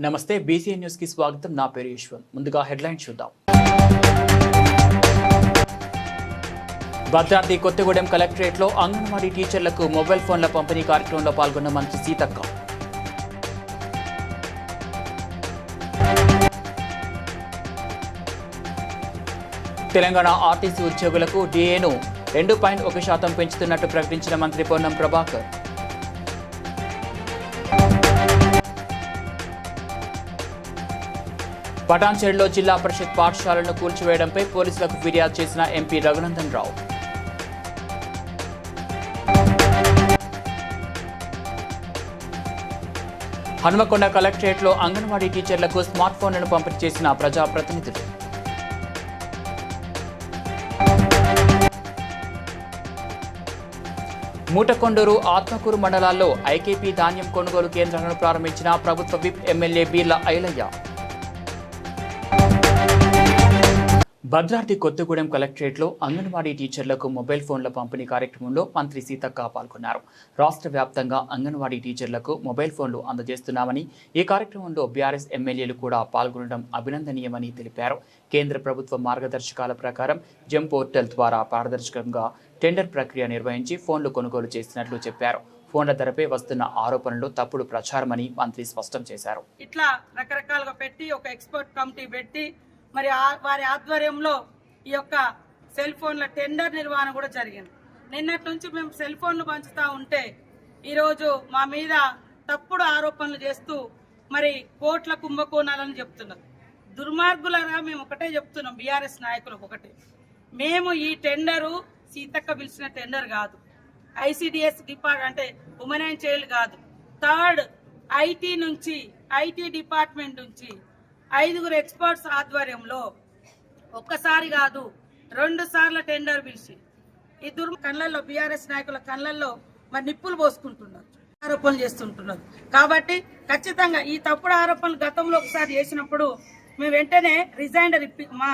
నమస్తే BCN news కి స్వాగతం. నా పేరు యశ్వంత్. ముందుగా హెడ్లైన్స్ చూద్దాం. భద్రాద్రి కొత్తగూడెం కలెక్టరేట్లో అంగన్వాడీ టీచర్లకు మొబైల్ ఫోన్ల పంపిణీ కార్యక్రమంలో పాల్గొన్న మంత్రి సీతక్క. తెలంగాణ ఆర్టీసీ ఉద్యోగులకు డిఏను 2.1% పెంచుతున్నట్టు ప్రకటించిన మంత్రి పొన్నం ప్రభాకర్. పటాన్చెరులో జిల్లా పరిషత్ పాఠశాలను కూల్చివేయడంపై పోలీసులకు ఫిర్యాదు చేసిన ఎంపీ రఘునందన్ రావు. హన్మకొండ కలెక్టరేట్లో అంగన్వాడీ టీచర్లకు స్మార్ట్ ఫోన్లను పంపిణీ చేసిన ప్రజాప్రతినిధులు. మూటకొండూరు, ఆత్మకూరు మండలాల్లో ఐకేపీ ధాన్యం కొనుగోలు కేంద్రాలను ప్రారంభించిన ప్రభుత్వ విప్ ఎమ్మెల్యే బీర్ల ఐలయ్య. భద్రాద్రి కొత్తగూడెం కలెక్టరేట్లో అంగన్వాడీ టీచర్లకు మొబైల్ ఫోన్ల పంపిణీ కార్యక్రమంలో మంత్రి సీతక్క పాల్గొన్నారు. రాష్ట్ర వ్యాప్తంగా అంగన్వాడీ టీచర్లకు మొబైల్ ఫోన్లు అందజేస్తున్నామని, ఈ కార్యక్రమంలో బీఆర్ఎస్ ఎమ్మెల్యేలు కూడా పాల్గొనడం అభినందనీయమని తెలిపారు. కేంద్ర ప్రభుత్వ మార్గదర్శకాల ప్రకారం జెమ్ పోర్టల్ ద్వారా పారదర్శకంగా టెండర్ ప్రక్రియ నిర్వహించి ఫోన్లు కొనుగోలు చేసినట్లు చెప్పారు. ఫోన్ల ధరపై వస్తున్న ఆరోపణలు తప్పుడు ప్రచారమని మంత్రి స్పష్టం చేశారు. ఇట్లా రకరకాలుగా పెట్టి ఒక ఎక్స్పర్ట్ కమిటీ పెట్టి మరి వారి ఆధ్వర్యంలో ఈ యొక్క సెల్ ఫోన్ల టెండర్ నిర్వహణ కూడా జరిగింది. నిన్నటి నుంచి మేము సెల్ ఫోన్లు పంచుతా ఉంటే ఈరోజు మా మీద తప్పుడు ఆరోపణలు చేస్తూ మరి కోట్ల కుంభకోణాలని చెప్తున్నారు. దుర్మార్గులరా మేము ఒకటే చెప్తున్నాం, బీఆర్ఎస్ నాయకులకు ఒకటే, మేము ఈ టెండరు సీతక్క పిలిచిన టెండర్ కాదు, ఐసిడిఎస్ డిపార్ట్ అంటే ఉమెన్ అండ్ చైల్డ్ కాదు, థర్డ్ ఐటీ డిపార్ట్మెంట్ నుంచి 5 ఎక్స్పర్ట్స్ ఆధ్వర్యంలో ఒక్కసారి కాదు 2 సార్లు టెండర్ పిలిచి ఈ కళ్ళల్లో బీఆర్ఎస్ నాయకుల కళ్ళల్లో మరి నిప్పులు పోసుకుంటున్నారు, ఆరోపణలు చేస్తుంటున్నారు. కాబట్టి ఖచ్చితంగా ఈ తప్పుడు ఆరోపణలు గతంలో ఒకసారి చేసినప్పుడు మేము వెంటనే రిజైండర్ మా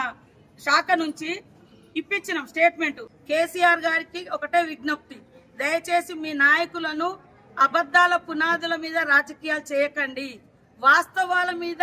శాఖ నుంచి ఇప్పించినాం స్టేట్మెంట్. కేసీఆర్ గారికి ఒకటే విజ్ఞప్తి, దయచేసి మీ నాయకులను అబద్ధాల పునాదుల మీద రాజకీయాలు చేయకండి, వాస్తవాల మీద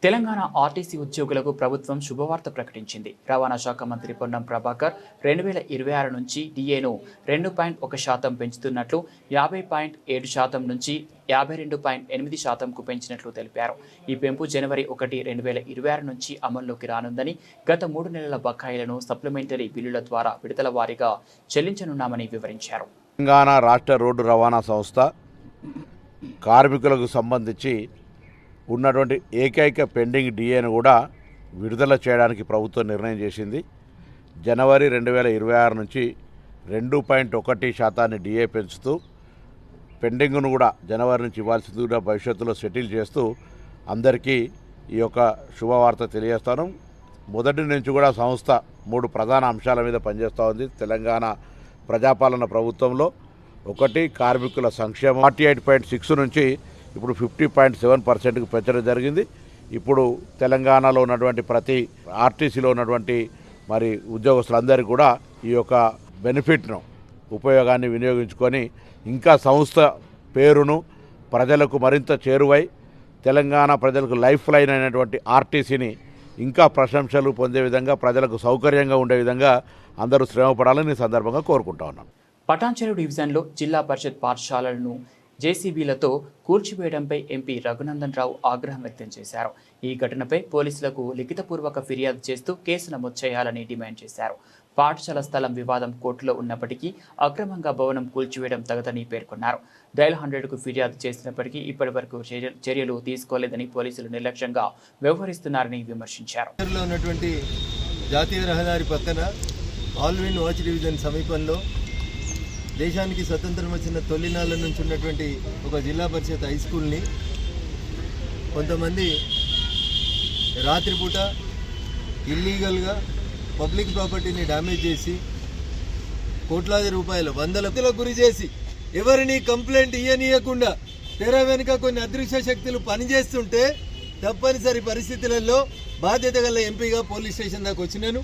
తెలంగాణ ఆర్టీసీ ఉద్యోగులకు ప్రభుత్వం శుభవార్త ప్రకటించింది. రవాణా శాఖ మంత్రి పొన్నం ప్రభాకర్ 2026 నుంచి డిఏను 2.1% పెంచుతున్నట్లు 50.7% నుంచి 52.8%కు పెంచినట్లు తెలిపారు. ఈ పెంపు జనవరి 1, 2026 నుంచి అమల్లోకి రానుందని, గత 3 నెలల బకాయిలను సప్లిమెంటరీ బిల్లుల ద్వారా విడతల వారీగా చెల్లించనున్నామని వివరించారు. తెలంగాణ రాష్ట్ర రోడ్డు రవాణా సంస్థ కార్మికులకు సంబంధించి ఉన్నటువంటి ఏకైక పెండింగ్ డిఏను కూడా విడుదల చేయడానికి ప్రభుత్వం నిర్ణయం చేసింది. జనవరి 2026 నుంచి 2.1% డిఏ పెంచుతూ పెండింగ్ను కూడా జనవరి నుంచి ఇవ్వాల్సింది కూడా భవిష్యత్తులో సెటిల్ చేస్తూ అందరికీ ఈ యొక్క శుభవార్త తెలియజేస్తాను. మొదటి నుంచి కూడా సంస్థ 3 ప్రధాన అంశాల మీద పనిచేస్తూ ఉంది. తెలంగాణ ప్రజాపాలన ప్రభుత్వంలో ఒకటి కార్మికుల సంక్షేమం, 48.6 నుంచి ఇప్పుడు 50.7%కు పెంచడం జరిగింది. ఇప్పుడు తెలంగాణలో ఉన్నటువంటి ప్రతి ఆర్టీసీలో ఉన్నటువంటి మరి ఉద్యోగస్తులందరికీ కూడా ఈ యొక్క బెనిఫిట్ను ఉపయోగాన్ని వినియోగించుకొని ఇంకా సంస్థ పేరును ప్రజలకు మరింత చేరువై తెలంగాణ ప్రజలకు లైఫ్ లైన్ అయినటువంటి ఆర్టీసీని ఇంకా ప్రశంసలు పొందే విధంగా, ప్రజలకు సౌకర్యంగా ఉండే విధంగా అందరూ శ్రమపడాలని ఈ సందర్భంగా కోరుకుంటా ఉన్నాను. పటాన్చెరు డివిజన్లో జిల్లా పరిషత్ పాఠశాలలను జేసీబీలతో కూల్చివేయడంపై ఎంపీ రఘునందన్ రావు ఆగ్రహం వ్యక్తం చేశారు. ఈ ఘటనపై పోలీసులకు లిఖితపూర్వక ఫిర్యాదు చేస్తూ కేసు నమోదు చేయాలని డిమాండ్ చేశారు. పాఠశాల స్థలం వివాదం కోర్టులో ఉన్నప్పటికీ అక్రమంగా భవనం కూల్చివేయడం తగదని పేర్కొన్నారు. డయల్ 100కు ఫిర్యాదు చేసినప్పటికీ ఇప్పటివరకు చర్యలు తీసుకోలేదని, పోలీసులు నిర్లక్ష్యంగా వ్యవహరిస్తున్నారని విమర్శించారు. జాతీయ రహదారి పక్కన ఆల్విన్ వాచ్ డివిజన్ సమీపంలో దేశానికి స్వతంత్రం వచ్చిన తొలినాళ్ళ నుంచి ఉన్నటువంటి ఒక జిల్లా పరిషత్ హై స్కూల్ని కొంతమంది రాత్రిపూట ఇల్లీగల్గా పబ్లిక్ ప్రాపర్టీని డ్యామేజ్ చేసి కోట్లాది రూపాయలు, వందల కోట్లకు గురి చేసి ఎవరిని కంప్లైంట్ ఇయ్యనీయకుండా తెర వెనుక కొన్ని అదృశ్య శక్తులు పనిచేస్తుంటే తప్పనిసరి పరిస్థితులలో బాధ్యత గల ఎంపీగా పోలీస్ స్టేషన్ దాకా వచ్చినాను.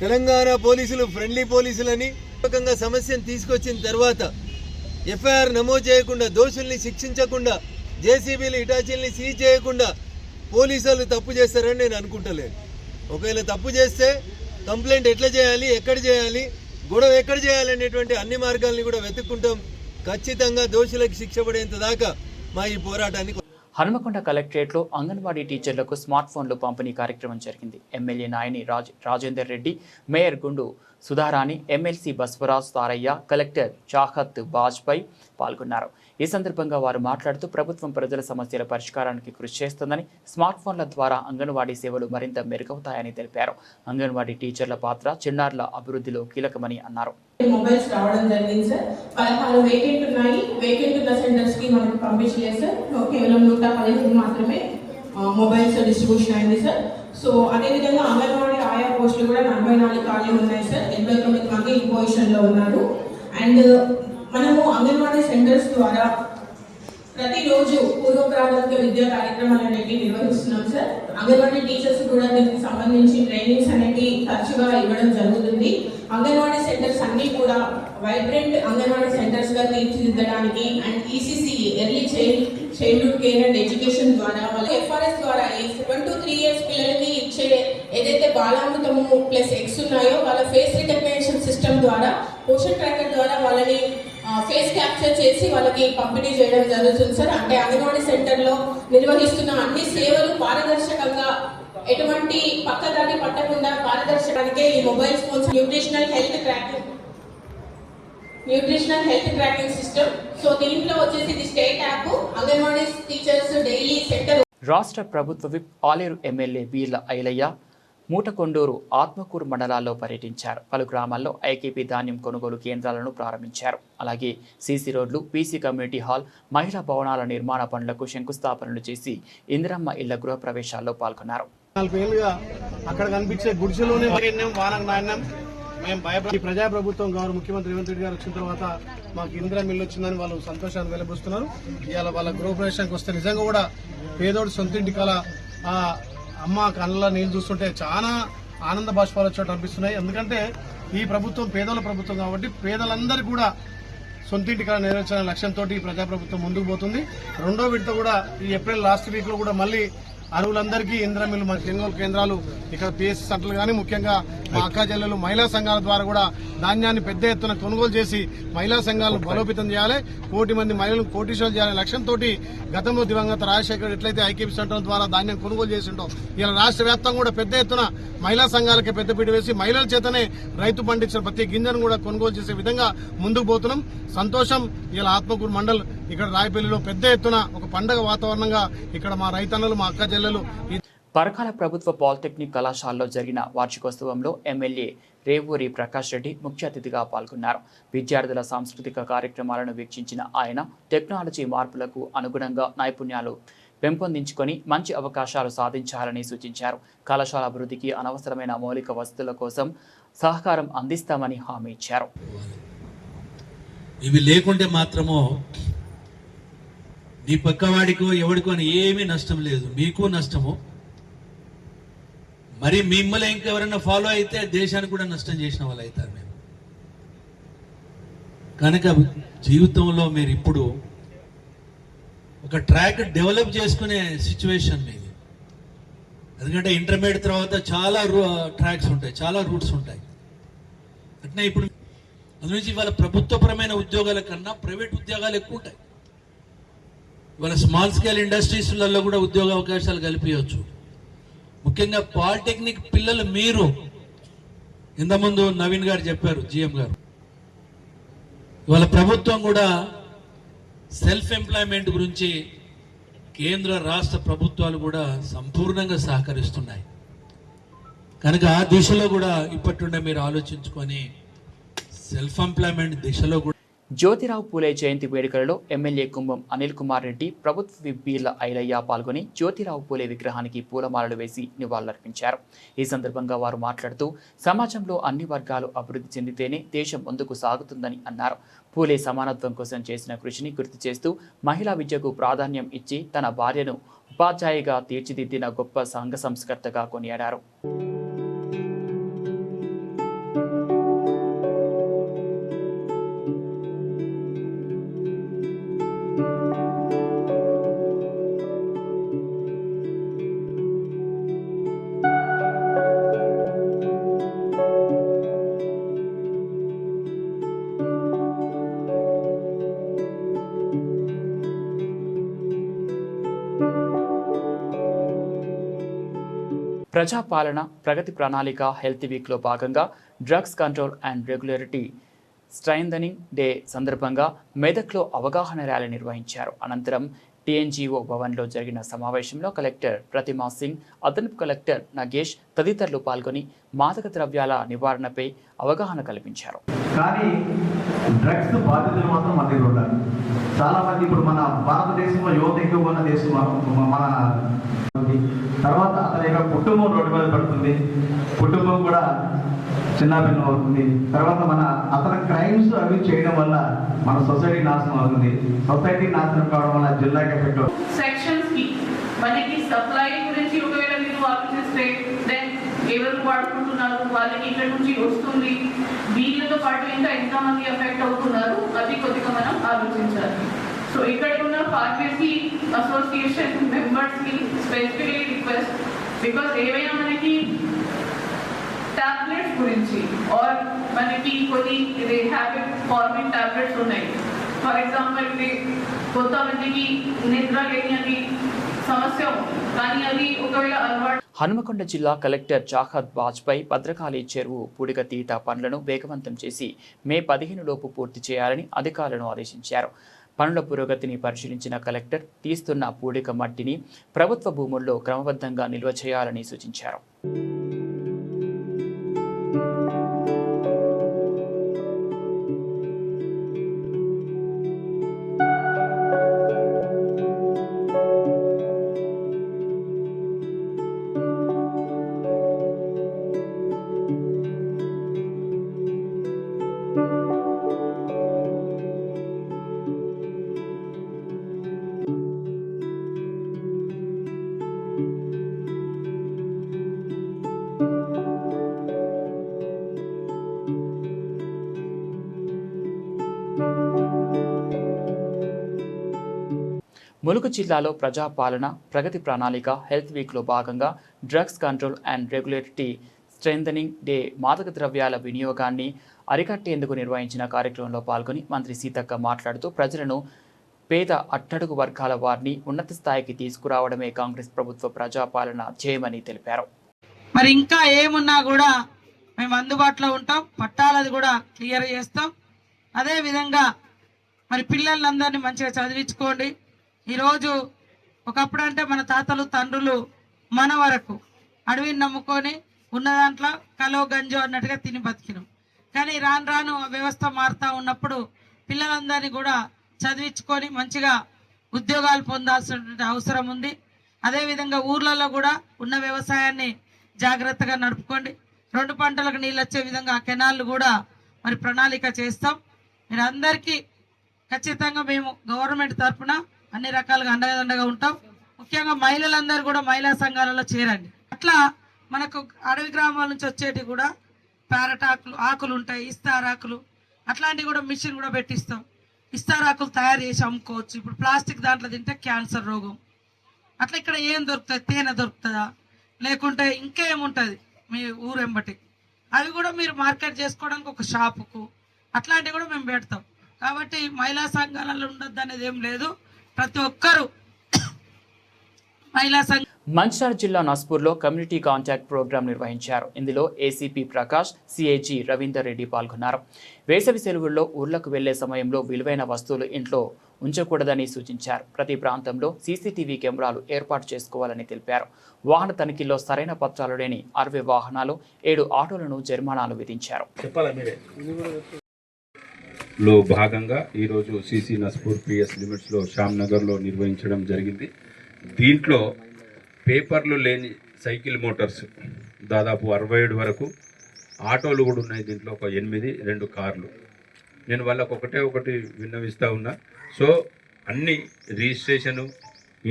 తెలంగాణ పోలీసులు ఫ్రెండ్లీ పోలీసులని సమస్యను తీసుకొచ్చిన తర్వాత ఎఫ్ఐఆర్ నమోదు చేయకుండా, దోషుల్ని శిక్షించకుండా జేసీబీలు ఇటాచీల్ని సీజ్ చేయకుండా పోలీసులు తప్పు చేస్తారని నేను అనుకుంటలేను. ఒకవేళ తప్పు చేస్తే కంప్లైంట్ ఎట్లా చేయాలి, ఎక్కడ చేయాలి, గొడవ ఎక్కడ చేయాలి అనేటువంటి అన్ని మార్గాల్ని కూడా వెతుక్కుంటాం. ఖచ్చితంగా దోషులకు శిక్ష పడేంత దాకా మా ఈ పోరాటాన్ని. హనుమకొండ కలెక్టరేట్లో అంగన్వాడీ టీచర్లకు స్మార్ట్ ఫోన్లు పంపిణీ కార్యక్రమం జరిగింది. ఎమ్మెల్యే నాయని రాజేందర్ రెడ్డి, మేయర్ గుండు సుధారాణి, ఎమ్మెల్సీ బస్వరాజ్ తారయ్య, కలెక్టర్ చాహత్ బాజ్పై పాల్గొన్నారు. ఈ సందర్భంగా వారు మాట్లాడుతూ ప్రభుత్వం ప్రజల సమస్యల పరిష్కారానికి కృషి చేస్తుందని, స్మార్ట్ ఫోన్ల ద్వారా అంగన్వాడీ సేవలు మరింత మెరుగవుతాయని తెలిపారు. అంగన్వాడీ టీచర్ల పాత్ర చిన్నారుల అభివృద్ధిలో కీలకమని అన్నారు. మొబైల్స్ రావడం జరిగింది సార్. 16 వేకెంట్ ఉన్నాయి. వేకెంట్ ఉన్న సెంటర్స్ కి మనకు పంపించలేదు సార్. కేవలం 115 మాత్రమే మొబైల్స్ డిస్ట్రిబ్యూషన్ అయింది సార్. సో అదేవిధంగా అంగన్వాడీ ఆయా పోస్టులు కూడా 44 ఖాళీ ఉన్నాయి సార్. 89 మంది ఈ పొజిషన్లో ఉన్నారు. అండ్ మనము అంగన్వాడీ సెంటర్స్ ద్వారా ప్రతిరోజు పూర్వ ప్రాథమిక విద్యా కార్యక్రమాలు అనేవి నిర్వహిస్తున్నాం సార్. అంగన్వాడీ టీచర్స్ కూడా దీనికి సంబంధించి ట్రైనింగ్స్ అనేవి తరచుగా ఇవ్వడం జరుగుతుంది. అంగన్వాడీ సెంటర్స్ అన్ని కూడా వైబ్రెంట్ అంగన్వాడీ సెంటర్స్ గా తీర్చిదిద్దడానికి and ECC early childhood care and education ద్వారా వాళ్ళ FRS ద్వారా 7 to 3 years పిల్లలకి ఇచ్చే ఏదైతే బాలామృతము ప్లస్ ఎగ్స్ ఉన్నాయో వాళ్ళ ఫేస్ రికగ్నిషన్ సిస్టమ్ ద్వారా పోషన్ ట్రాకర్ ద్వారా వాళ్ళని ఫేస్ క్యాప్చర్ చేసి వాళ్ళకి పంపిణీ చేయడం జరుగుతుంది సార్. అంటే అంగన్వాడీ సెంటర్లో నిర్వహిస్తున్న అన్ని సేవలు పారదర్శకంగా ఎటువంటి పక్కదారి పట్టకుండా పారదర్శకానికే ఈ mobile phones nutritional health tracking system. So దీంట్లో వచ్చేసి ఇది state app. Anganwadi teachers daily centre. రాష్ట్ర ప్రభుత్వ విప్ ఆలేరు ఎమ్మెల్యే బీర్ల ఐలయ్య మూటకొండూరు, ఆత్మకూరు మండలాల్లో పర్యటించారు. పలు గ్రామాల్లో ఐకేపీ ధాన్యం కొనుగోలు కేంద్రాలను ప్రారంభించారు. అలాగే సీసీ రోడ్లు, పీసీ కమ్యూనిటీ హాల్, మహిళా భవనాల నిర్మాణ పనులకు శంకుస్థాపనలు చేసి ఇందిరమ్మ ఇళ్ల గృహప్రవేశాల్లో పాల్గొన్నారు. 4 ఏళ్లుగా అక్కడ కనిపించే గుడిసెలోనే వానకు నాణ్యం మేము భయపడి ప్రజాప్రభుత్వం గౌరవ ముఖ్యమంత్రి రేవంత్ రెడ్డి గారు వచ్చిన తర్వాత మాకు ఇందిరా మిల్లు వచ్చిందని వాళ్ళు సంతోషాన్ని వెలిబుస్తున్నారు. ఇవాళ వాళ్ళ గృహప్రవేశానికి వస్తే నిజంగా కూడా పేదోడు సొంతింటి కల ఆ అమ్మ కళ్ళ నీళ్ళు చూస్తుంటే చాలా ఆనంద బాష్పాలు వచ్చేట్టు అనిపిస్తున్నాయి. ఎందుకంటే ఈ ప్రభుత్వం పేదల ప్రభుత్వం కాబట్టి పేదలందరికీ కూడా సొంతింటి కళ నెరవేర్చిన లక్ష్యంతో ఈ ప్రజాప్రభుత్వం ముందుకు పోతుంది. 2వ విడత కూడా ఈ ఏప్రిల్ లాస్ట్ వీక్ లో కూడా మళ్ళీ అరువులందరికీ ఇందిరా మిల్లు మన కొనుగోలు కేంద్రాలు ఇక్కడ పిఎస్సి సెంటర్లు కానీ ముఖ్యంగా మా అక్కా చెల్లెలు మహిళా సంఘాల ద్వారా కూడా ధాన్యాన్ని పెద్ద ఎత్తున కొనుగోలు చేసి మహిళా సంఘాలను బలోపేతం చేయాలి. 1 కోటి మంది మహిళలను కోటీశ్వరులు చేయాలనే లక్ష్యంతో గతంలో దివంగత రాజశేఖర్ ఎట్లయితే ఐకేపీ సెంటర్ ద్వారా ధాన్యం కొనుగోలు చేసిండో ఇలా రాష్ట్ర వ్యాప్తంగా కూడా పెద్ద ఎత్తున మహిళా సంఘాలకి పెద్దపీట వేసి మహిళల చేతనే రైతు పండించిన ప్రతి గింజను కూడా కొనుగోలు చేసే విధంగా ముందుకు పోతున్నాం. సంతోషం. ఇలా ఆత్మకూరు మండల్ ఇక్కడ రాయపల్లిలో పెద్ద ఎత్తున ఒక పండగ వాతావరణంగా ఇక్కడ మా రైతన్నలు మా అక్క చెల్లెలు. పరకాల ప్రభుత్వ పాలిటెక్నిక్ కళాశాలలో జరిగిన వార్షికోత్సవంలో ఎమ్మెల్యే రేవూరి ప్రకాష్ రెడ్డి ముఖ్య అతిథిగా పాల్గొన్నారు. విద్యార్థుల సాంస్కృతిక కార్యక్రమాలను వీక్షించిన ఆయన టెక్నాలజీ మార్పులకు అనుగుణంగా నైపుణ్యాలు పెంపొందించుకొని మంచి అవకాశాలు సాధించాలని సూచించారు. కళాశాల అభివృద్ధికి అనవసరమైన మౌలిక వసతుల కోసం సహకారం అందిస్తామని హామీ ఇచ్చారు. ఇవి లేకుంటే మాత్రము నీ పక్కవాడికో ఎవడికో అని ఏమీ నష్టం లేదు, మీకు నష్టము. మరి మిమ్మల్ని ఇంకెవరైనా ఫాలో అయితే దేశానికి కూడా నష్టం చేసిన వాళ్ళు అవుతారు. మేము కనుక జీవితంలో మీరు ఇప్పుడు ఒక ట్రాక్ డెవలప్ చేసుకునే సిచ్యువేషన్ మీది. ఎందుకంటే ఇంటర్మీడియట్ తర్వాత చాలా ట్రాక్స్ ఉంటాయి, చాలా రూట్స్ ఉంటాయి. అట్నే ఇప్పుడు అందునుంచి ఇవాళ ప్రభుత్వపరమైన ఉద్యోగాల కన్నా ప్రైవేట్ ఉద్యోగాలు ఎక్కువ ఉంటాయి. ఇవాళ స్మాల్ స్కేల్ ఇండస్ట్రీస్లలో కూడా ఉద్యోగ అవకాశాలు కల్పించవచ్చు. ముఖ్యంగా పాలిటెక్నిక్ పిల్లలు మీరు ఇంతకుముందు నవీన్ గారు చెప్పారు, GM గారు, ఇవాళ ప్రభుత్వం కూడా సెల్ఫ్ ఎంప్లాయ్మెంట్ గురించి కేంద్ర రాష్ట్ర ప్రభుత్వాలు కూడా సంపూర్ణంగా సహకరిస్తున్నాయి. కనుక ఆ దిశలో కూడా ఇప్పటి నుండే మీరు ఆలోచించుకొని సెల్ఫ్ ఎంప్లాయ్మెంట్ దిశలో కూడా. జ్యోతిరావు పూలే జయంతి వేడుకలలో ఎమ్మెల్యే కుంభం అనిల్ కుమార్ రెడ్డి, ప్రభుత్వ విప్ బీర్ల ఐలయ్య పాల్గొని జ్యోతిరావు పూలే విగ్రహానికి పూలమాలలు వేసి నివాళులర్పించారు. ఈ సందర్భంగా వారు మాట్లాడుతూ సమాజంలో అన్ని వర్గాలు అభివృద్ధి చెందితేనే దేశం ముందుకు సాగుతుందని అన్నారు. పూలే సమానత్వం కోసం చేసిన కృషిని గుర్తు చేస్తూ మహిళా విద్యకు ప్రాధాన్యం ఇచ్చి తన భార్యను ఉపాధ్యాయిగా తీర్చిదిద్దిన గొప్ప సంఘ సంస్కర్తగా కొనియాడారు. ప్రజాపాలన ప్రగతి ప్రణాళిక హెల్త్ వీక్లో భాగంగా drugs control and regulatory strengthening day సందర్భంగా మెదక్లో అవగాహన ర్యాలీ నిర్వహించారు. అనంతరం టీఎన్జీఓ భవన్లో జరిగిన సమావేశంలో కలెక్టర్ ప్రతిమా సింగ్, అదనపు కలెక్టర్ నగేష్ తదితరులు పాల్గొని మాదక ద్రవ్యాల నివారణపై అవగాహన కల్పించారు. కానీ డ్రగ్స్ బాధితులు మాత్రం మన దగ్గర ఉండాలి. చాలా మంది ఇప్పుడు మన భారతదేశంలో యువత ఎక్కువగా ఉన్న దేశం మన తర్వాత అతని యొక్క కుటుంబం రోడ్డు మీద పడుతుంది, కుటుంబం కూడా చిన్నపిల్లలు అవుతుంది. తర్వాత అతని క్రైమ్స్ అవి చేయడం వల్ల మన సొసైటీ నాశనం అవుతుంది. సొసైటీ నాశనం కావడం వల్ల జిల్లాకి ఎఫెక్ట్ అవుతుంది. సెక్షన్స్ కి మనకి సప్లై గురించి ఒకవేళ మీరు ఆలోచిస్తే దెన్ ఎవరు వాడుకుంటున్నారు, వాళ్ళకి ఇక్కడ నుంచి వస్తుంది, వీళ్ళతో పాటు ఇంకా ఎంతమంది ఎఫెక్ట్ అవుతున్నారు, అది కొద్దిగా మనం ఆలోచించాలి. సో ఇక్కడ ఉన్న ఫార్మసీ అసోసియేషన్ మెంబర్స్ కి స్పెసిఫికలీ రిక్వెస్ట్, బికాస్ ఏవైనా మనకి టాబ్లెట్స్ గురించి ఆర్ మనకి కొన్ని ఇది హ్యాబిట్ ఫార్మింగ్ టాబ్లెట్స్ ఉన్నాయి. ఫర్ ఎగ్జాంపుల్ ఇది కొంతమందికి నిద్ర లేని సమస్య ఉంది, కానీ అది ఒకవేళ అలవాటు. హనుమకొండ జిల్లా కలెక్టర్ చాహద్ వాజ్పేయి భద్రకాళి చెరువు పూడిక తీత పనులను వేగవంతం చేసి మే 15 లోపు పూర్తి చేయాలని అధికారులను ఆదేశించారు. పనుల పురోగతిని పరిశీలించిన కలెక్టర్ తీస్తున్న పూడిక మట్టిని ప్రభుత్వ భూముల్లో క్రమబద్ధంగా నిల్వ చేయాలని సూచించారు. ములుగు జిల్లాలో ప్రజాపాలన ప్రగతి ప్రణాళిక హెల్త్ వీక్లో భాగంగా drugs control and regulatory strengthening day మాదక ద్రవ్యాల వినియోగాన్ని అరికట్టేందుకు నిర్వహించిన కార్యక్రమంలో పాల్గొని మంత్రి సీతక్క మాట్లాడుతూ ప్రజలను పేద అట్టడుగు వర్గాల వారిని ఉన్నత స్థాయికి తీసుకురావడమే కాంగ్రెస్ ప్రభుత్వ ప్రజాపాలన ధ్యేయమని తెలిపారు. మరి ఇంకా ఏమున్నా కూడా మేము అందుబాటులో ఉంటాం, పట్టాలది కూడా క్లియర్ చేస్తాం. అదేవిధంగా మరి పిల్లలందరినీ మంచిగా చదివించుకోండి. ఈరోజు ఒకప్పుడు అంటే మన తాతలు తండ్రులు మన వరకు అడవిని నమ్ముకొని ఉన్న దాంట్లో కలో గంజో అన్నట్టుగా తిని బతికినాం. కానీ రాను రాను వ్యవస్థ మారుతూ ఉన్నప్పుడు పిల్లలందరినీ కూడా చదివించుకొని మంచిగా ఉద్యోగాలు పొందాల్సిన అవసరం ఉంది. అదేవిధంగా ఊర్లలో కూడా ఉన్న వ్యవసాయాన్ని జాగ్రత్తగా నడుపుకోండి. 2 పంటలకు నీళ్ళు వచ్చే విధంగా కెనాళ్ళు కూడా మరి ప్రణాళిక చేస్తాం. మీరు అందరికీ ఖచ్చితంగా మేము గవర్నమెంట్ తరఫున అన్ని రకాలుగా అండగా ఉంటాం. ముఖ్యంగా మహిళలందరూ కూడా మహిళా సంఘాలలో చేరండి. అట్లా మనకు అడవి గ్రామాల నుంచి వచ్చేటి కూడా ప్యారట్ ఆకులు ఉంటాయి, ఇస్తారాకులు, అట్లాంటివి కూడా మిషన్ కూడా పెట్టిస్తాం. ఇస్తారాకులు తయారు చేసి అమ్ముకోవచ్చు. ఇప్పుడు ప్లాస్టిక్ దాంట్లో తింటే క్యాన్సర్ రోగం. అట్లా ఇక్కడ ఏం దొరుకుతుంది? తేనె దొరుకుతుందా, లేకుంటే ఇంకేముంటుంది మీ ఊరెంబటి, అవి కూడా మీరు మార్కెట్ చేసుకోవడానికి ఒక షాపుకు అట్లాంటివి కూడా మేము పెడతాం. కాబట్టి మహిళా సంఘాలలో ఉండొద్దు అనేది ఏం లేదు. ప్రతి ఒక్కరూ మహిళా సంఘ. మంచిర్యాల జిల్లా నస్పూర్లో కమ్యూనిటీ కాంటాక్ట్ ప్రోగ్రాం నిర్వహించారు. ఇందులో ఏసీపీ ప్రకాష్, సిఐజీ రవీందర్ రెడ్డి పాల్గొన్నారు. వేసవి సెలవుల్లో ఊర్లకు వెళ్లే సమయంలో విలువైన వస్తువులు ఇంట్లో ఉంచకూడదని సూచించారు. ప్రతి ప్రాంతంలో సీసీటీవీ కెమెరాలు ఏర్పాటు చేసుకోవాలని తెలిపారు. వాహన తనిఖీల్లో సరైన పత్రాలు లేని 60 వాహనాలు, 7 ఆటోలను జరిమానాలు విధించారు. లో భాగంగా ఈరోజు సిసి నస్పూర్ పిఎస్ లిమిట్స్లో శ్యామ్ నగర్లో నిర్వహించడం జరిగింది. దీంట్లో పేపర్లు లేని సైకిల్ మోటార్స్ దాదాపు 67 వరకు, ఆటోలు కూడా ఉన్నాయి. దీంట్లో ఒక 8, 2 కార్లు. నేను వాళ్ళకు ఒకటి విన్నవిస్తూ ఉన్నా. సో అన్ని రిజిస్ట్రేషను,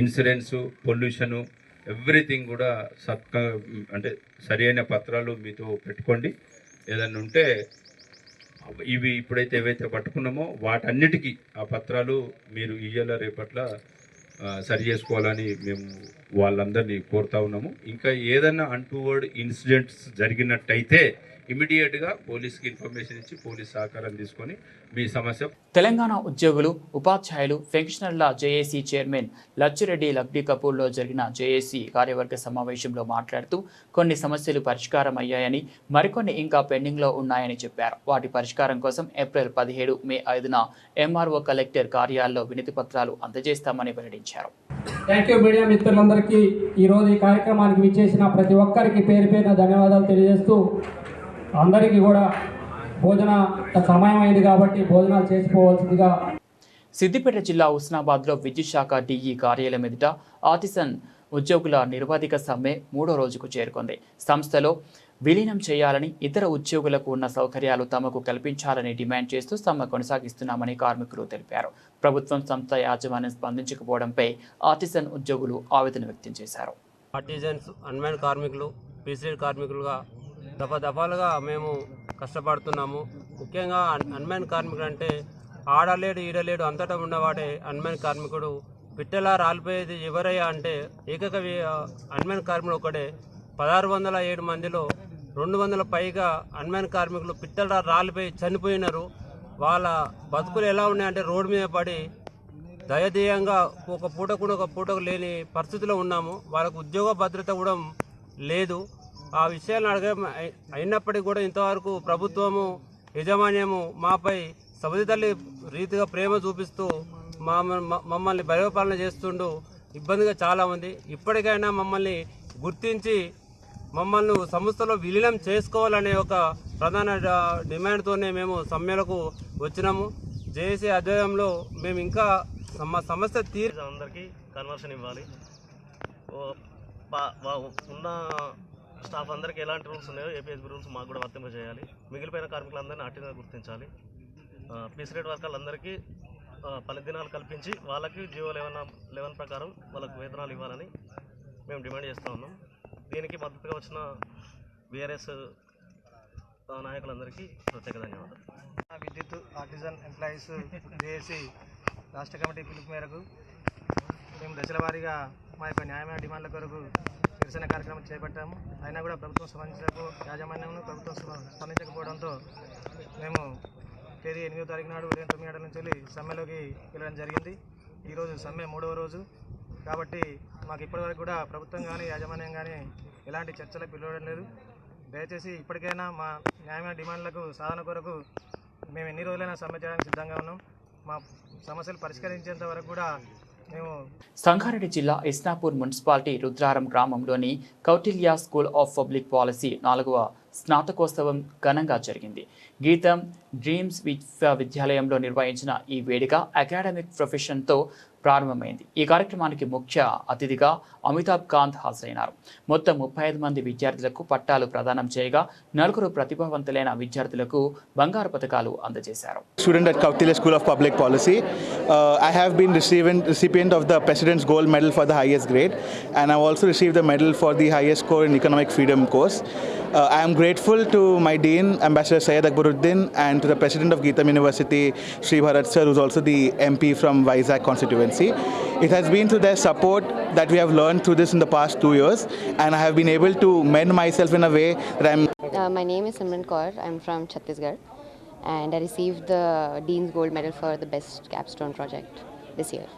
ఇన్సూరెన్సు, పొల్యూషను, ఎవ్రీథింగ్ కూడా అంటే సరి అయిన పత్రాలు మీతో పెట్టుకోండి. ఏదన్నా ఉంటే ఇవి ఇప్పుడైతే ఏవైతే పట్టుకున్నామో వాటన్నిటికీ ఆ పత్రాలు మీరు ఇయ్యాల రేపట్ల సరి చేసుకోవాలని మేము వాళ్ళందరినీ కోరుతా ఉన్నాము. ఇంకా ఏదైనా అన్టువర్డ్ ఇన్సిడెంట్స్ జరిగినట్టయితే ఇమీడియట్గా పోలీస్కి ఇన్ఫర్మేషన్ ఇచ్చి పోలీస్ సహకారం తీసుకొని మీ సమస్య. తెలంగాణ ఉద్యోగులు, ఉపాధ్యాయులు, పెన్షనర్ల జేఏసీ చైర్మన్ లచ్చిరెడ్డి లక్డీ కపూర్లో జరిగిన జేఏసీ కార్యవర్గ సమావేశంలో మాట్లాడుతూ కొన్ని సమస్యలు పరిష్కారం అయ్యాయని, మరికొన్ని ఇంకా పెండింగ్లో ఉన్నాయని చెప్పారు. వాటి పరిష్కారం కోసం ఏప్రిల్ 17, మే 5న ఎంఆర్ఓ కలెక్టర్ కార్యాలయంలో వినతి పత్రాలు అందజేస్తామని వెల్లడించారు. థ్యాంక్ యూ మీడియా మిత్రులందరికీ. ఈరోజు ఈ కార్యక్రమానికి విచ్చేసిన ప్రతి ఒక్కరికి పేరు పేరున ధన్యవాదాలు తెలియజేస్తూ, అందరికీ కూడా భోజన సమయం అయింది కాబట్టి భోజనాలు చేసుకోవాల్సిందిగా. సిద్దిపేట జిల్లా హుస్నాబాద్లో విద్యుత్ శాఖ డిఈ కార్యాలయం ఎదుట ఆర్టిసన్ ఉద్యోగుల నిరవధిక సమ్మె 3వ రోజుకు చేరుకుంది. సంస్థలో విలీనం చేయాలని, ఇతర ఉద్యోగులకు ఉన్న సౌకర్యాలు తమకు కల్పించాలని డిమాండ్ చేస్తూ సమ్మె కొనసాగిస్తున్నామని కార్మికులు తెలిపారు. ప్రభుత్వం సంస్థ యాజమాన్యం స్పందించకపోవడంపై ఆర్టిసన్ ఉద్యోగులు ఆవేదన వ్యక్తం చేశారు. ఆర్టిజన్స్, అన్మ్యాన్ కార్మికులు, పీసీడీ కార్మికులుగా దఫాలుగా మేము కష్టపడుతున్నాము. ముఖ్యంగా అన్మ్యాన్ కార్మికుడు అంటే ఆడలేడు ఈడలేడు అంతటా ఉన్నవాడే అన్మ్యాన్ కార్మికుడు. పిట్టెలా రాలిపోయేది ఎవరయ్యా అంటే ఏకైక అన్మ్యాన్ కార్మికుడు ఒకడే. 1607 మందిలో 200 పైగా అన్మ్యాన్ కార్మికులు పిట్టెలా రాలిపోయి చనిపోయినారు. వాళ్ళ బతుకులు ఎలా ఉన్నాయంటే రోడ్డు మీద పడి దయదీయంగా ఒక పూటకు లేని పరిస్థితిలో ఉన్నాము. వాళ్ళకు ఉద్యోగ భద్రత కూడా లేదు. ఆ విషయాలను అయినప్పటికీ కూడా ఇంతవరకు ప్రభుత్వము, యాజమాన్యము మాపై సబది తల్లి రీతిగా ప్రేమ చూపిస్తూ మమ్మల్ని పరిపాలన చేస్తుండు. ఇబ్బందిగా చాలా ఉంది. ఇప్పటికైనా మమ్మల్ని గుర్తించి మమ్మల్ని సంస్థలో విలీనం చేసుకోవాలనే ఒక ప్రధాన డిమాండ్తోనే మేము సమ్మెలకు వచ్చినాము. జేఏసీ ఆధ్వర్యంలో మేము ఇంకా సమస్య అందరికీ కన్వర్షన్ ఇవ్వాలి. ఉన్న స్టాఫ్ అందరికీ ఎలాంటి రూల్స్ ఉన్నాయో ఏపీఎస్బీ రూల్స్ మాకు కూడా వర్తింపజేయాలి. మిగిలిపోయిన కార్మికులందరినీ ఆర్టీగా గుర్తించాలి. పీసీడీ వర్కర్లందరికీ 10 దినాలు కల్పించి వాళ్ళకి జీవో 11 ప్రకారం వాళ్ళకు వేతనాలు ఇవ్వాలని మేము డిమాండ్ చేస్తూ ఉన్నాం. దీనికి మద్దతుగా వచ్చిన బీఆర్ఎస్ నాయకులందరికీ ప్రత్యేక ధన్యవాదాలు. విద్యుత్ ఆర్టిజన్ ఎంప్లాయీస్ జేఏసీ రాష్ట్ర కమిటీ పిలుపు మేరకు మేము దశల వారీగా మా యొక్క న్యాయమైన డిమాండ్ల కొరకు నిరసన కార్యక్రమం చేపట్టాము. అయినా కూడా ప్రభుత్వం యాజమాన్యం ప్రభుత్వం స్పందించకపోవడంతో మేము తేదీ 8వ తారీఖు నాడు ఉదయం 9 గంటల నుంచి వెళ్ళి సమ్మెలోకి వెళ్ళడం జరిగింది. ఈరోజు సమ్మె 3వ రోజు కాబట్టి మాకు ఇప్పటివరకు కూడా ప్రభుత్వం కానీ యాజమాన్యం కానీ ఎలాంటి చర్చలకు పిలవడం లేదు. దయచేసి ఇప్పటికైనా మా న్యాయమైన డిమాండ్లకు సాధన కొరకు మేము ఎన్ని రోజులైనా సమ్మె చేయడానికి సిద్ధంగా ఉన్నాం. మా సమస్యలు పరిష్కరించేంత వరకు కూడా మేము. సంగారెడ్డి జిల్లా ఇస్నాపూర్ మున్సిపాలిటీ రుద్రారం గ్రామంలోని Kautilya school of public policy 4వ స్నాతకోత్సవం ఘనంగా జరిగింది. గీతం డ్రీమ్స్ విశ్వవిద్యాలయంలో నిర్వహించిన ఈ వేడుక అకాడమిక్ ప్రొఫెషన్తో ప్రారంభమైంది. ఈ కార్యక్రమానికి ముఖ్య అతిథిగా అమితాబ్ కాంత్ హాజరైనారు. మొత్తం 35 మంది విద్యార్థులకు పట్టాలు ప్రదానం చేయగా 4 ప్రతిభావంతులైన విద్యార్థులకు బంగారు పతకాలు అందజేశారు. Student at Kautilya School of Public Policy. I have been recipient of the President's Gold Medal for the highest grade, and I also received the medal for the highest score in Economic Freedom course. I am grateful to my Dean, Ambassador Syed Akbaruddin, and to the President of Geetham University, Sri Bharat Sir, who is also the MP from Vizag constituency. It has been through their support that we have learned through this in the past 2 years, and I have been able to mend myself in a way that I am. My name is Simran Kaur. I am from Chhattisgarh, and I received the Dean's Gold Medal for the best capstone project this year.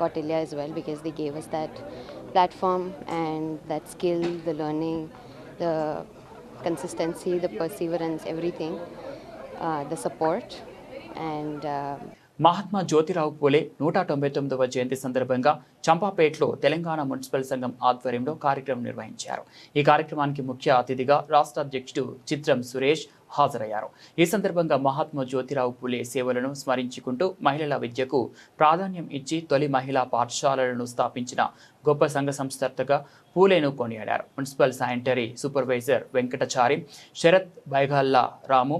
Kautilya as well, because they gave us that platform and that skill, the learning, the consistency, the perseverance, everything, the support, and Mahatma Jyotirao Phule 199వ జయంతి సందర్భంగా చంపాపేటలో Telangana municipal సంఘం ఆధ్వర్యంలో కార్యక్రమం నిర్వహించారు. ఈ కార్యక్రమానికి ముఖ్య అతిథిగా రాష్ట్ర అధ్యక్షుడు చిత్రం సురేష్ హాజరయ్యారు. ఈ సందర్భంగా మహాత్మా జ్యోతిరావు పూలే సేవలను స్మరించుకుంటూ మహిళల విద్యకు ప్రాధాన్యం ఇచ్చి తొలి మహిళా పాఠశాలలను స్థాపించిన గొప్ప సంఘ సంస్థగా పూలేను కొనియాడారు. Municipal sanitary supervisor Venkatachari, Sharath Baigalla Ramu,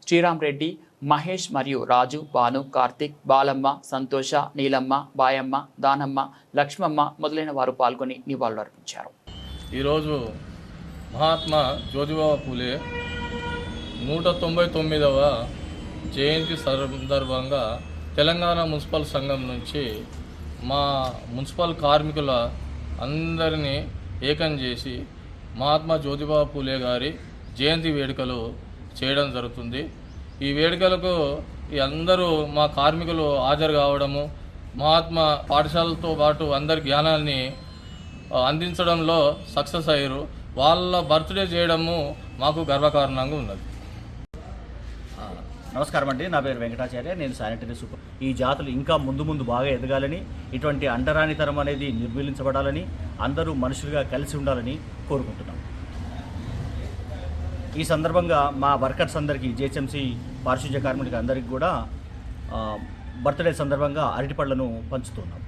Sriram Reddy, Mahesh మరియు రాజు, భాను, కార్తిక్, బాలమ్మ, సంతోష, నీలమ్మ, బాయమ్మ, దానమ్మ, లక్ష్మమ్మ మొదలైన వారు పాల్గొని నివాళులర్పించారు. ఈరోజు మహాత్మా జ్యోతిరావు పూలే 199వ జయంతి సందర్భంగా తెలంగాణ మున్సిపల్ సంఘం నుంచి మా మున్సిపల్ కార్మికుల అందరినీ ఏకం చేసి మహాత్మా జ్యోతిరావు పూలే గారి జయంతి వేడుకలు చేయడం జరుగుతుంది. ఈ వేడుకలకు అందరూ మా కార్మికులు హాజరు కావడము, మహాత్మా పాఠశాలతో పాటు అందరి జ్ఞానాన్ని అందించడంలో సక్సెస్ అయ్యారు. వాళ్ళ బర్త్డే చేయడము మాకు గర్వకారణంగా ఉన్నది. నమస్కారం అండి, నా పేరు వెంకటాచార్య, నేను శానిటరీ సూపర్. ఈ జాతులు ఇంకా ముందు బాగా ఎదగాలని, ఇటువంటి అంటరానితనం అనేది నిర్మూలించబడాలని, అందరూ మనుషులుగా కలిసి ఉండాలని కోరుకుంటున్నాం. ఈ సందర్భంగా మా వర్కర్స్ అందరికీ, జిహెచ్ఎంసీ పారిశుధ్య కార్మికులకి అందరికీ కూడా బర్త్డే సందర్భంగా అరటిపళ్లను పంచుతున్నాం.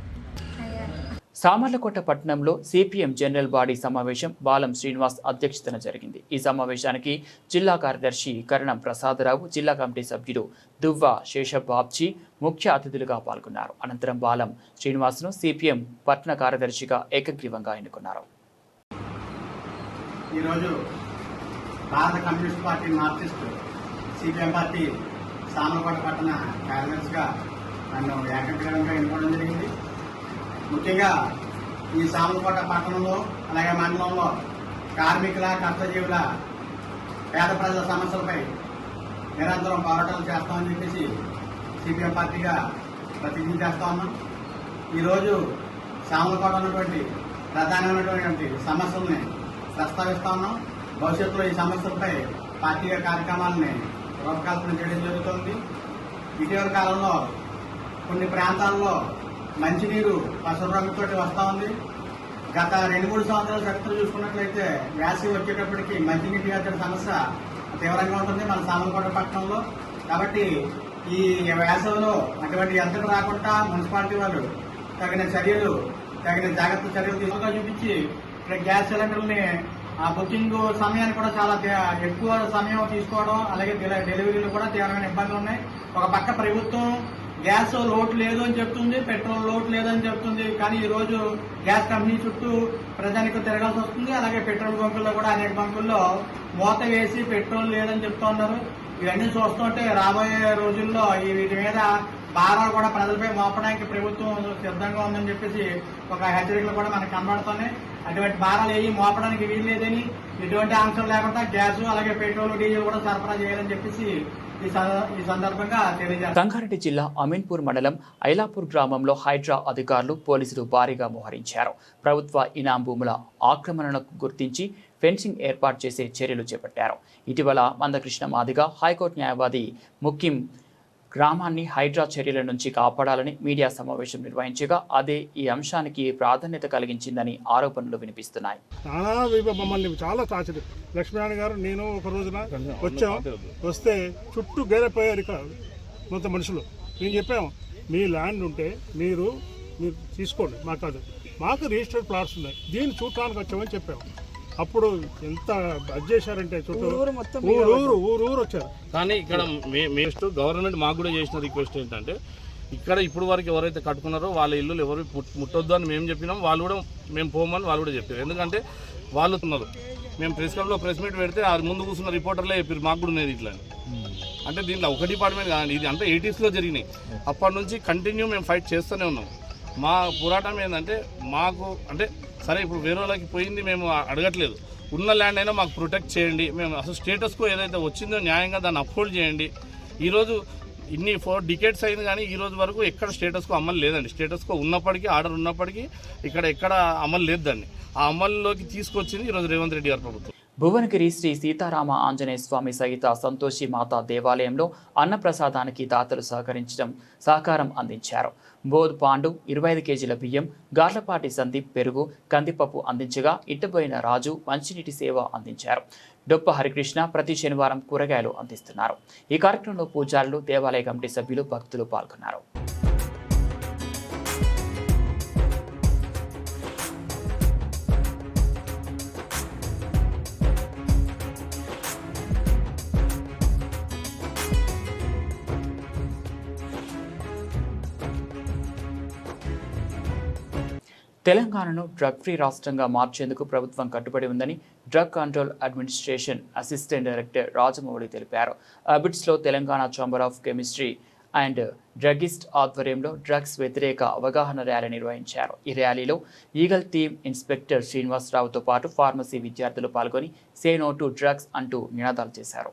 సామర్లకోట పట్టణంలో సిపిఎం జనరల్ బాడీ సమావేశం బాలం శ్రీనివాస్ అధ్యక్షతన జరిగింది. ఈ సమావేశానికి జిల్లా కార్యదర్శి కరణం ప్రసాదరావు, జిల్లా కమిటీ సభ్యుడు దువ్వ శేషబాబ్జీ ముఖ్య అతిథులుగా పాల్గొన్నారు. అనంతరం బాలం శ్రీనివాస్ను సిపిఎం పట్టణ కార్యదర్శిగా ఏకగ్రీవంగా ఎన్నుకున్నారు. ఈరోజు భారత communist party Marxist CPM party Samarlakota పట్టణ కార్యదర్శిగా నన్ను ఏకగ్రీవంగా ఎన్నుకోవడం జరిగింది. ముఖ్యంగా ఈ సామర్లకోట పట్టణంలో అలాగే మండలంలో కార్మికుల, కర్తజీవుల, పేద ప్రజల సమస్యలపై నిరంతరం పోరాటాలు చేస్తామని చెప్పేసి సిపిఎం పార్టీగా ప్రతిజ్ఞ చేస్తా ఉన్నాం. ఈరోజు సామర్లకోట ఉన్నటువంటి ప్రధానమైనటువంటి సమస్యల్ని ప్రస్తావిస్తా ఉన్నాం. భవిష్యత్తులో ఈ సమస్యలపై పార్టీగా కార్యక్రమాలని రూపకల్పన చేయడం జరుగుతుంది. ఇటీవల కాలంలో కొన్ని ప్రాంతాల్లో మంచినీరు పసుపు రంగుతో వస్తూ ఉంది. గత 2-3 సంవత్సరాల చరిత్ర చూసుకున్నట్లయితే వేసవి వచ్చేటప్పటికి మంచినీటి వ్యాధి సమస్య తీవ్రంగా ఉంటుంది మన సామర్లకోట పట్టణంలో. కాబట్టి ఈ వేసవిలో అటువంటి ఎంతకు రాకుండా మున్సిపాలిటీ వాళ్ళు తగిన జాగ్రత్త చర్యలు తీసుకుని చూపించి ఇక్కడ గ్యాస్ సిలిండర్ని బుకింగ్ సమయాన్ని కూడా చాలా ఎక్కువ సమయం తీసుకోవడం, అలాగే డెలివరీలు కూడా తీవ్రమైన ఇబ్బందులు ఉన్నాయి. ఒక పక్క ప్రభుత్వం గ్యాస్ లోటు లేదు అని చెప్తుంది, పెట్రోల్ లోటు లేదని చెప్తుంది. కానీ ఈ రోజు గ్యాస్ కంపెనీ చుట్టూ ప్రజానికి తిరగాల్సి వస్తుంది. అలాగే పెట్రోల్ బంకుల్లో కూడా అనేక బంకుల్లో మూత వేసి పెట్రోల్ లేదని చెప్తూ ఉన్నారు. ఇవన్నీ చూస్తుంటే రాబోయే రోజుల్లో వీటి మీద భారాలు కూడా ప్రజలపై మోపడానికి ప్రభుత్వం సిద్ధంగా ఉందని చెప్పేసి ఒక హెచ్చరికలు కూడా మనకు కనబడుతున్నాయి. అటువంటి భారాలు ఏవి మోపడానికి వీలు లేదని, ఎటువంటి ఆంక్షలు లేకుండా గ్యాస్ అలాగే పెట్రోల్, డీజిల్ కూడా సరఫరా చేయాలని చెప్పేసి ఈ సందర్భంగా తెలియజేస్తారు. సంగారెడ్డి జిల్లా అమీన్పూర్ మండలం ఐలాపూర్ గ్రామంలో హైడ్రా అధికారులు, పోలీసులు భారీగా మోహరించారు. ప్రభుత్వ ఇనాం భూముల ఆక్రమణను గుర్తించి ఫెన్సింగ్ ఏర్పాటు చేసే చర్యలు చేపట్టారు. ఇటీవల మందకృష్ణ మాదిగ హైకోర్టు న్యాయవాది ముఖ్యం గ్రామాన్ని హైడ్రా చర్యల నుంచి కాపాడాలని మీడియా సమావేశం నిర్వహించగా అదే ఈ అంశానికి ప్రాధాన్యత కలిగించిందని ఆరోపణలు వినిపిస్తున్నాయి. మమ్మల్ని చాలా టార్చర్. లక్ష్మీనారాయణ గారు, నేను ఒక రోజున వస్తే చుట్టూ గేరైపోయారు ఇక్కడ మొత్తం మనుషులు. మేము చెప్పాము, మీ ల్యాండ్ ఉంటే మీరు తీసుకోండి, మాకు రిజిస్టర్డ్ ప్లాట్స్ ఉన్నాయి, దీన్ని చూడటానికి వచ్చామని చెప్పాము. అప్పుడు ఎంత అది చేశారంటే చుట్టూ ఊరు వచ్చారు. కానీ ఇక్కడ గవర్నమెంట్ మాకు కూడా చేసిన రిక్వెస్ట్ ఏంటంటే, ఇక్కడ ఇప్పుడు వరకు ఎవరైతే కట్టుకున్నారో వాళ్ళ ఇల్లు ఎవరు ముట్టొద్దు అని మేము చెప్పినాం. వాళ్ళు కూడా మేము పోమని వాళ్ళు కూడా చెప్పారు. ఎందుకంటే వాళ్ళు ఉన్నారు, మేము ప్రెస్ క్లబ్లో ప్రెస్ మీట్ పెడితే ఆ ముందు కూర్చున్న రిపోర్టర్లే చెప్పారు మాకు కూడా ఉన్నది ఇట్లా. అంటే దీంట్లో ఒక డిపార్ట్మెంట్ కాదండి, ఇది అంతా 80s జరిగినాయి. అప్పటి నుంచి కంటిన్యూ మేము ఫైట్ చేస్తూనే ఉన్నాం. మా పోరాటం ఏంటంటే, మాకు అంటే సరే ఇప్పుడు వేరే వాళ్ళకి పోయింది మేము అడగట్లేదు, ఉన్న ల్యాండ్ అయినా మాకు ప్రొటెక్ట్ చేయండి. మేము అసలు స్టేటస్కో ఏదైతే వచ్చిందో న్యాయంగా దాన్ని అప్హోల్డ్ చేయండి. ఈరోజు ఇన్ని 4 డికేట్స్ అయింది కానీ ఈ రోజు వరకు ఎక్కడ స్టేటస్కో అమలు లేదండి. స్టేటస్కో ఉన్నప్పటికీ, ఆర్డర్ ఉన్నప్పటికీ ఇక్కడ ఎక్కడ అమలు లేదు. దాన్ని ఆ అమలులోకి తీసుకొచ్చింది ఈరోజు రేవంత్ రెడ్డి గారి ప్రభుత్వం. భువనగిరి శ్రీ సీతారామ ఆంజనేయ స్వామి సహిత సంతోషి మాతా దేవాలయంలో అన్నప్రసాదానికి దాతలు సహకారం అందించారు. బోధ్ పాండు 25 కేజీల బియ్యం, గార్లపాటి సందీప్ పెరుగు, కందిపప్పు అందించగా ఇట్టబోయిన రాజు మంచినీటి సేవ అందించారు. డొప్ప హరికృష్ణ ప్రతి శనివారం కూరగాయలు అందిస్తున్నారు. ఈ కార్యక్రమంలో పూజారులు, దేవాలయ కమిటీ సభ్యులు, భక్తులు పాల్గొన్నారు. తెలంగాణను డ్రగ్ ఫ్రీ రాష్ట్రంగా మార్చేందుకు ప్రభుత్వం కట్టుబడి ఉందని drug control administration assistant director Rajamouli తెలిపారు. అబిట్స్లో Telangana chamber of chemistry and druggist ఆధ్వర్యంలో డ్రగ్స్ వ్యతిరేక అవగాహన ర్యాలీ నిర్వహించారు. ఈ ర్యాలీలో ఈగల్ టీమ్ ఇన్స్పెక్టర్ శ్రీనివాసరావుతో పాటు ఫార్మసీ విద్యార్థులు పాల్గొని సే నో టు డ్రగ్స్ అంటూ నినాదాలు చేశారు.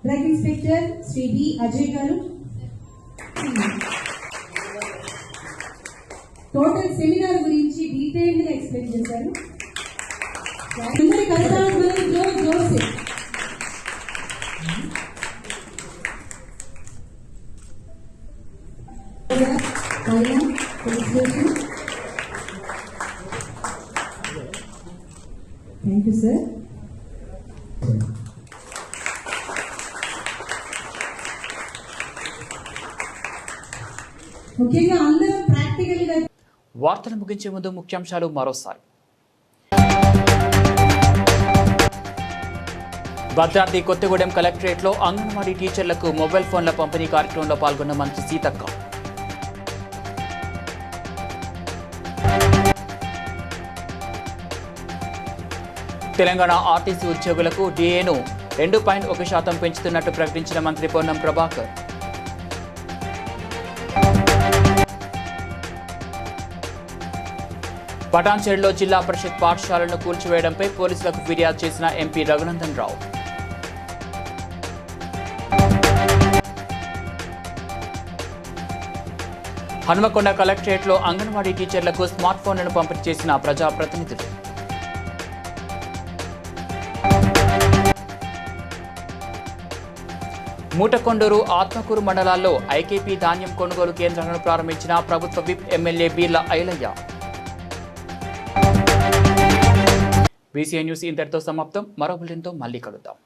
Drug inspector Shri B Ajay గారు టోటల్ సెమినార్ గురించి డీటెయిల్డ్ గా ఎక్స్ప్లెయిన్ చేశారు. అందరి కష్టాలు జోర్ జోర్సే థ్యాంక్ యూ సార్. ముఖ్యంగా అందరూ ప్రాక్టికల్ గా. వార్తలు ముగించే ముందు ముఖ్యాంశాలు మరోసారి. భద్రాద్రి కొత్తగూడెం కలెక్టరేట్లో అంగన్వాడీ టీచర్లకు మొబైల్ ఫోన్ల పంపిణీ కార్యక్రమంలో పాల్గొన్న మంత్రి సీతక్క. తెలంగాణ ఆర్టీసీ ఉద్యోగులకు డిఏను 2.1% పెంచుతున్నట్టు ప్రకటించిన మంత్రి పొన్నం ప్రభాకర్. పటాన్చెరులో జిల్లా పరిషత్ పాఠశాలను కూల్చివేయడంపై పోలీసులకు ఫిర్యాదు చేసిన ఎంపీ రఘునందన్ రావు. హనుమకొండ కలెక్టరేట్లో అంగన్వాడీ టీచర్లకు స్మార్ట్ ఫోన్లను పంపిణీ చేసిన ప్రజాప్రతినిధులు. మూటకొండూరు, ఆత్మకూరు మండలాల్లో ఐకేపీ ధాన్యం కొనుగోలు కేంద్రాలను ప్రారంభించిన ప్రభుత్వ whip MLA Beerla Ailaiah. BCI news ఇంతటితో సమాప్తం. మరో బులెటిన్తో మళ్ళీ కలుద్దాం.